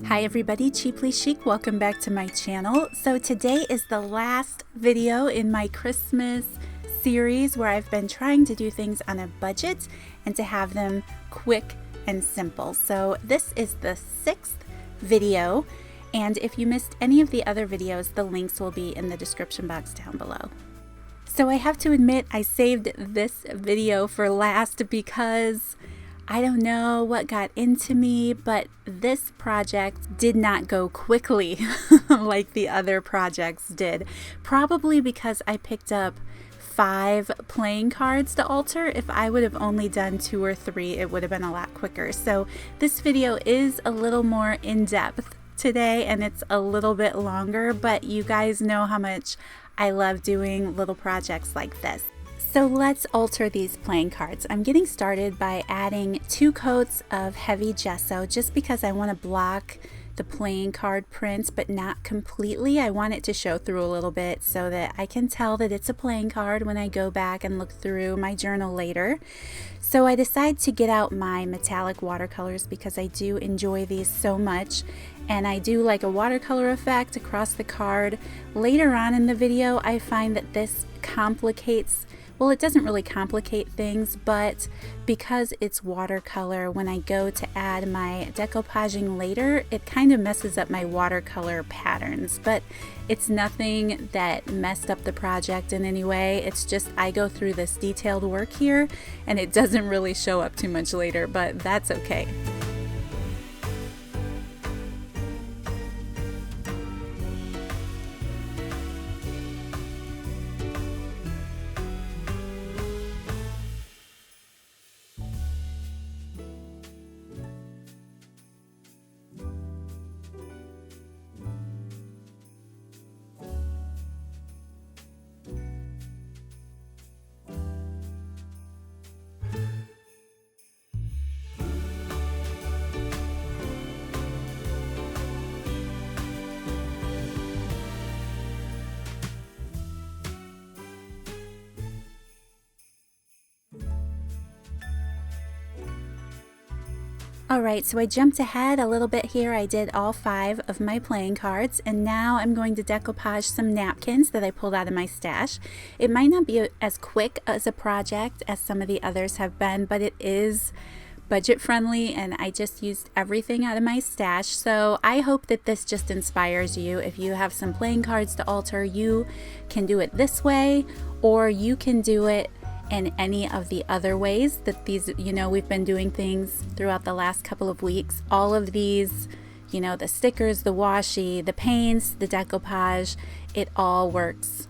Hi everybody, Cheaply Chic, welcome back to my channel. So today is the last video in my Christmas series where I've been trying to do things on a budget and to have them quick and simple. So this is the 6th video, and if you missed any of the other videos, the links will be in the description box down below. So I have to admit I saved this video for last because I don't know what got into me, but this project did not go quickly like the other projects did. Probably because I picked up 5 playing cards to alter. If I would have only done 2 or 3, it would have been a lot quicker. So this video is a little more in-depth today and it's a little bit longer, but you guys know how much I love doing little projects like this. So let's alter these playing cards. I'm getting started by adding 2 coats of heavy gesso just because I want to block the playing card print, but not completely. I want it to show through a little bit so that I can tell that it's a playing card when I go back and look through my journal later. So I decided to get out my metallic watercolors because I do enjoy these so much, and I do like a watercolor effect across the card. Later on in the video, I find that this complicates, well, it doesn't really complicate things, but because it's watercolor, when I go to add my decoupaging later, it kind of messes up my watercolor patterns. But it's nothing that messed up the project in any way. It's just I go through this detailed work here and it doesn't really show up too much later, but that's okay. Alright, so I jumped ahead a little bit here. I did all 5 of my playing cards, and now I'm going to decoupage some napkins that I pulled out of my stash. It might not be as quick as a project as some of the others have been, but it is budget friendly and I just used everything out of my stash. So I hope that this just inspires you. If you have some playing cards to alter, you can do it this way, or you can do it in any of the other ways that these, we've been doing things throughout the last couple of weeks. All of these, the stickers, the washi, the paints, the decoupage, it all works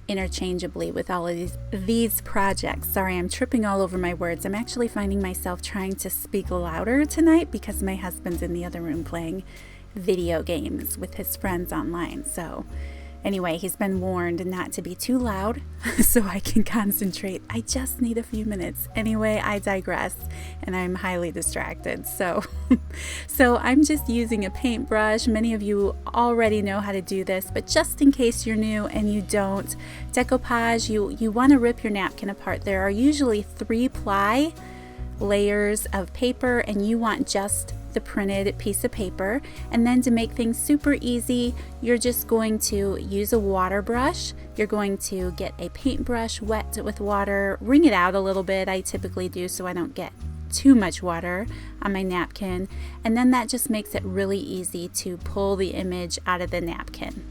interchangeably with all of these projects. Sorry, I'm tripping all over my words. I'm actually finding myself trying to speak louder tonight because my husband's in the other room playing video games with his friends online. So anyway, he's been warned not to be too loud so I can concentrate. I just need a few minutes. Anyway, I digress and I'm highly distracted. So I'm just using a paintbrush. Many of you already know how to do this, but just in case you're new and you don't, decoupage, you want to rip your napkin apart. There are usually 3 ply layers of paper and you want just the printed piece of paper. And then to make things super easy, you're just going to use a water brush. You're going to get a paintbrush, wet with water, wring it out a little bit. I typically do so I don't get too much water on my napkin, and then that just makes it really easy to pull the image out of the napkin.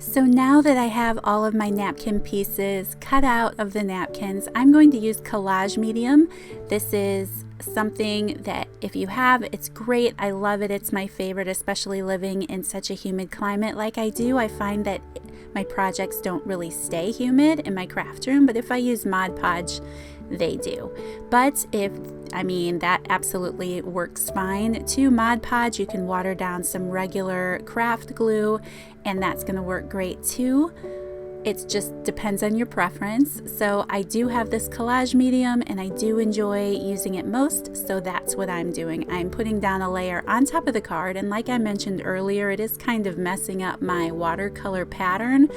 So now that I have all of my napkin pieces cut out of the napkins, I'm going to use Collage medium. This is something that if you have, it's great. I love it. It's my favorite, especially living in such a humid climate like I do. I find that my projects don't really stay humid in my craft room, but if I use Mod Podge, they do. But that absolutely works fine. To Mod Podge, you can water down some regular craft glue, and that's going to work great too. It just depends on your preference. So I do have this Collage medium and I do enjoy using it most, so that's what I'm doing. I'm putting down a layer on top of the card, and like I mentioned earlier, it is kind of messing up my watercolor pattern.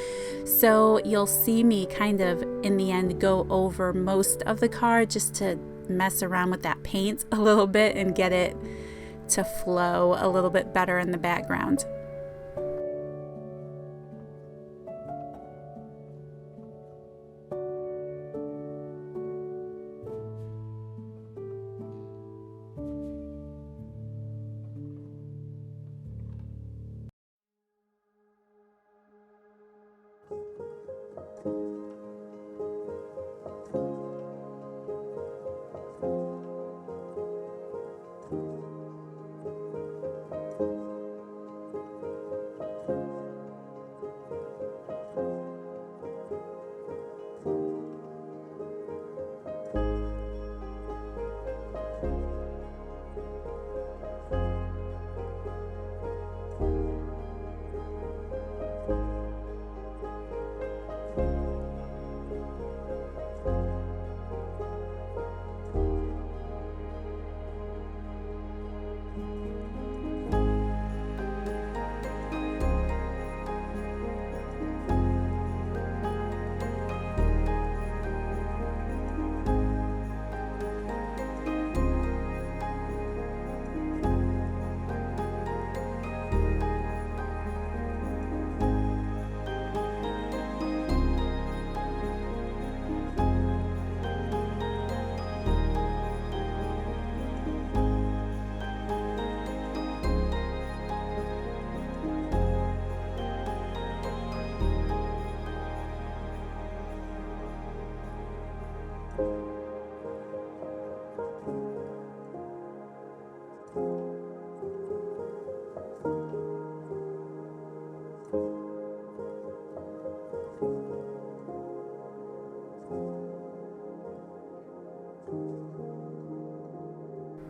So you'll see me kind of in the end go over most of the card just to mess around with that paint a little bit and get it to flow a little bit better in the background.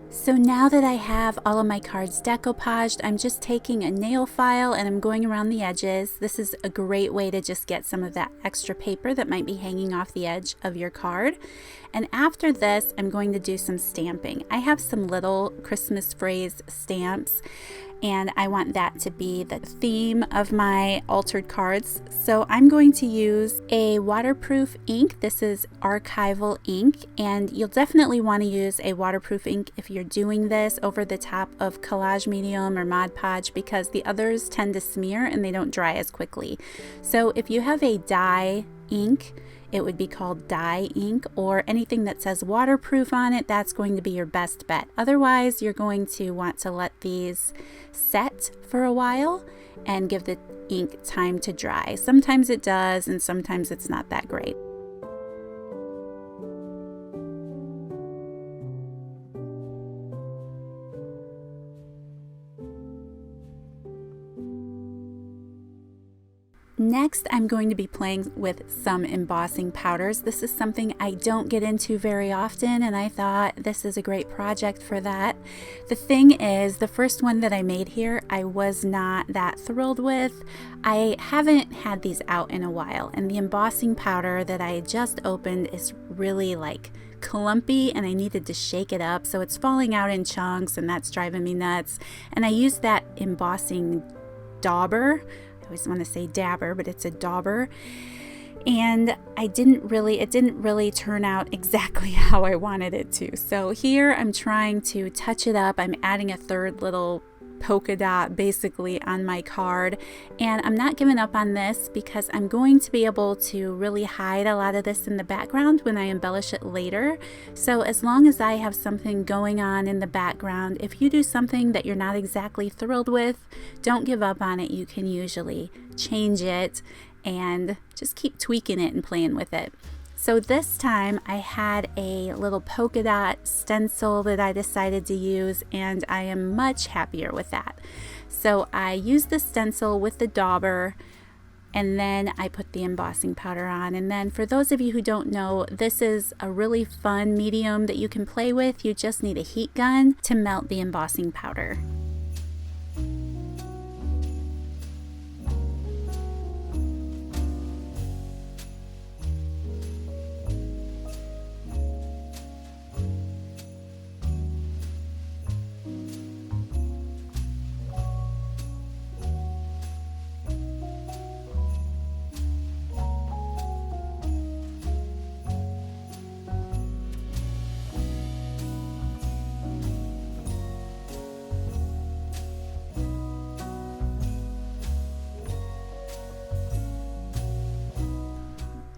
So now that I have all of my cards decoupaged, I'm just taking a nail file and I'm going around the edges. This is a great way to just get some of that extra paper that might be hanging off the edge of your card. And after this, I'm going to do some stamping. I have some little Christmas phrase stamps, and I want that to be the theme of my altered cards. So I'm going to use a waterproof ink. This is archival ink, and you'll definitely want to use a waterproof ink if you're doing this over the top of Collage medium or Mod Podge, because the others tend to smear and they don't dry as quickly. So if you have a dye ink, it would be called dye ink, or anything that says waterproof on it, that's going to be your best bet. Otherwise, you're going to want to let these set for a while and give the ink time to dry. Sometimes it does, and sometimes it's not that great. Next, I'm going to be playing with some embossing powders. This is something I don't get into very often, and I thought this is a great project for that. The thing is, the first one that I made here, I was not that thrilled with. I haven't had these out in a while, and the embossing powder that I just opened is really clumpy, and I needed to shake it up, so it's falling out in chunks, and that's driving me nuts. And I used that embossing dauber. I always want to say dabber, but it's a dauber, and it didn't really turn out exactly how I wanted it to. So here I'm trying to touch it up. I'm adding a third little polka dot basically on my card. And I'm not giving up on this because I'm going to be able to really hide a lot of this in the background when I embellish it later. So as long as I have something going on in the background, if you do something that you're not exactly thrilled with, don't give up on it. You can usually change it and just keep tweaking it and playing with it. So this time I had a little polka dot stencil that I decided to use, and I am much happier with that. So I used the stencil with the dauber, and then I put the embossing powder on. And then for those of you who don't know, this is a really fun medium that you can play with. You just need a heat gun to melt the embossing powder.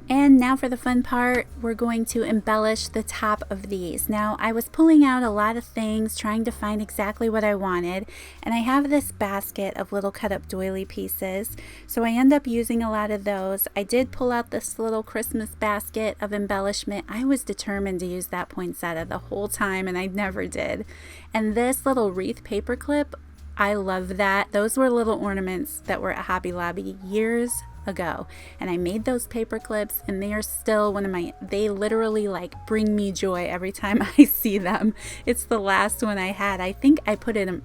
And now for the fun part, we're going to embellish the top of these. Now I was pulling out a lot of things, trying to find exactly what I wanted, and I have this basket of little cut up doily pieces, so I end up using a lot of those. I did pull out this little Christmas basket of embellishment. I was determined to use that poinsettia the whole time, and I never did. And this little wreath paper clip, I love that. Those were little ornaments that were at Hobby Lobby years ago, and I made those paper clips, and they are still one of my, they literally like bring me joy every time I see them. It's the last one I had. I think I put them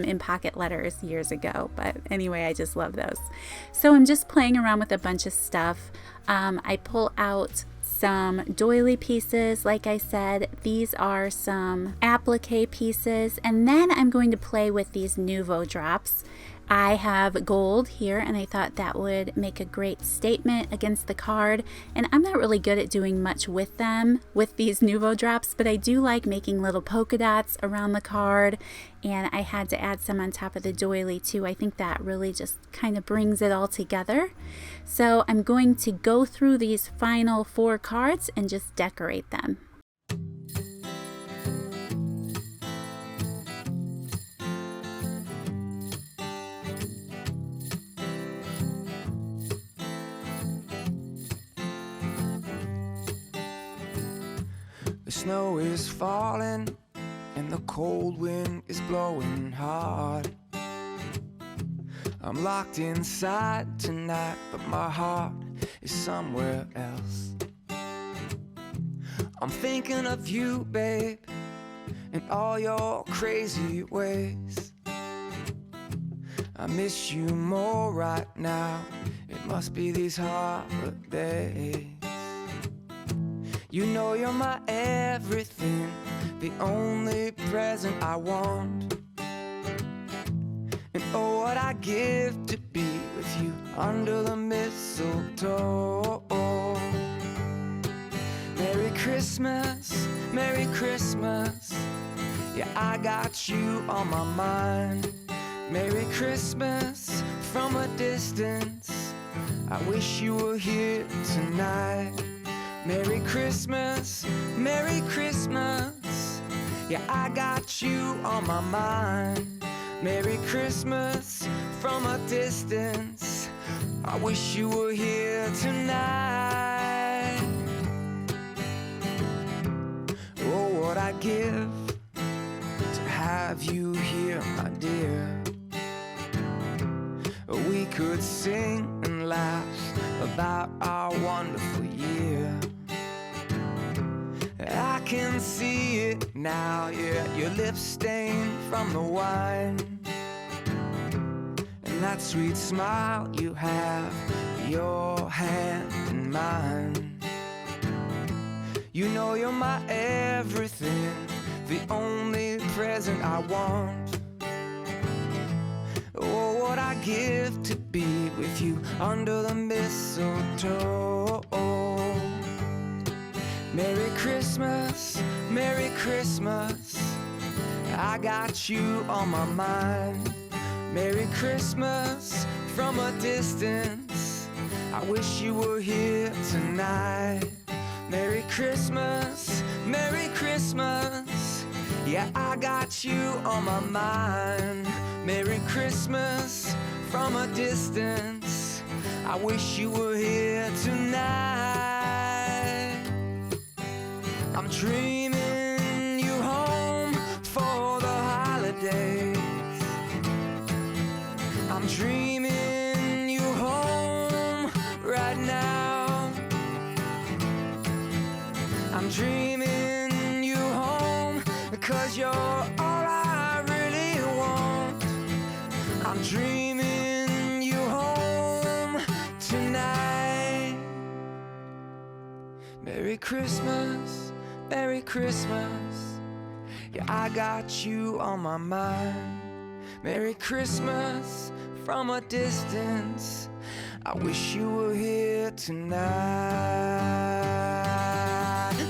in pocket letters years ago, but anyway, I just love those. So I'm just playing around with a bunch of stuff. I pull out some doily pieces. Like I said, these are some applique pieces, and then I'm going to play with these Nouveau drops. I have gold here, and I thought that would make a great statement against the card, and I'm not really good at doing much with them, with these Nouveau drops, but I do like making little polka dots around the card, and I had to add some on top of the doily too. I think that really just kind of brings it all together. So I'm going to go through these final 4 cards and just decorate them. The snow is falling and the cold wind is blowing hard. I'm locked inside tonight, but my heart is somewhere else. I'm thinking of you, babe, and all your crazy ways. I miss you more right now. It must be these holidays. You know you're my everything, the only present I want. And oh, what I give to be with you under the mistletoe. Merry Christmas, Merry Christmas. Yeah, I got you on my mind. Merry Christmas from a distance. I wish you were here tonight. Merry Christmas, Merry Christmas. Yeah, I got you on my mind. Merry Christmas from a distance. I wish you were here tonight. Oh, what I'd give to have you here, my dear. We could sing and laugh about our wonderful year. I can see it now, yeah, your lips stained from the wine. And that sweet smile you have, your hand in mine. You know you're my everything, the only present I want. Oh, what I give to be with you under the mistletoe. Merry Christmas, Merry Christmas. Yeah, I got you on my mind. Merry Christmas from a distance. I wish you were here tonight. Merry Christmas, Merry Christmas. Yeah, I got you on my mind. Merry Christmas from a distance. I wish you were here tonight. I'm dreaming you home for the holidays. I'm dreaming you home right now. I'm dreaming you home because you're all I really want. I'm dreaming you home tonight. Merry Christmas, Merry Christmas. Yeah, I got you on my mind. Merry Christmas from a distance. I wish you were here tonight.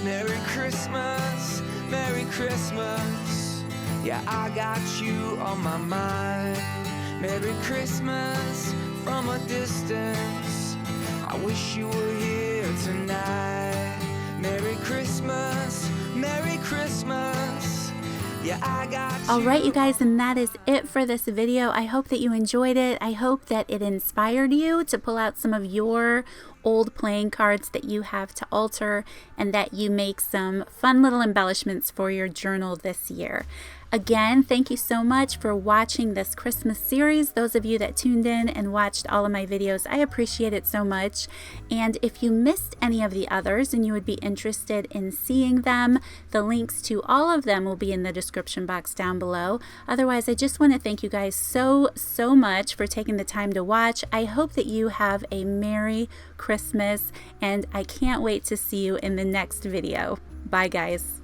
Merry Christmas, Merry Christmas. Yeah, I got you on my mind. Merry Christmas from a distance. I wish you were here tonight. Merry Christmas, Merry Christmas. Yeah, I got you. All right, you guys, and that is it for this video. I hope that you enjoyed it. I hope that it inspired you to pull out some of your old playing cards that you have to alter and that you make some fun little embellishments for your journal this year. Again, thank you so much for watching this Christmas series. Those of you that tuned in and watched all of my videos, I appreciate it so much. And if you missed any of the others and you would be interested in seeing them, the links to all of them will be in the description box down below. Otherwise, I just want to thank you guys so much for taking the time to watch. I hope that you have a Merry Christmas, and I can't wait to see you in the next video. Bye, guys.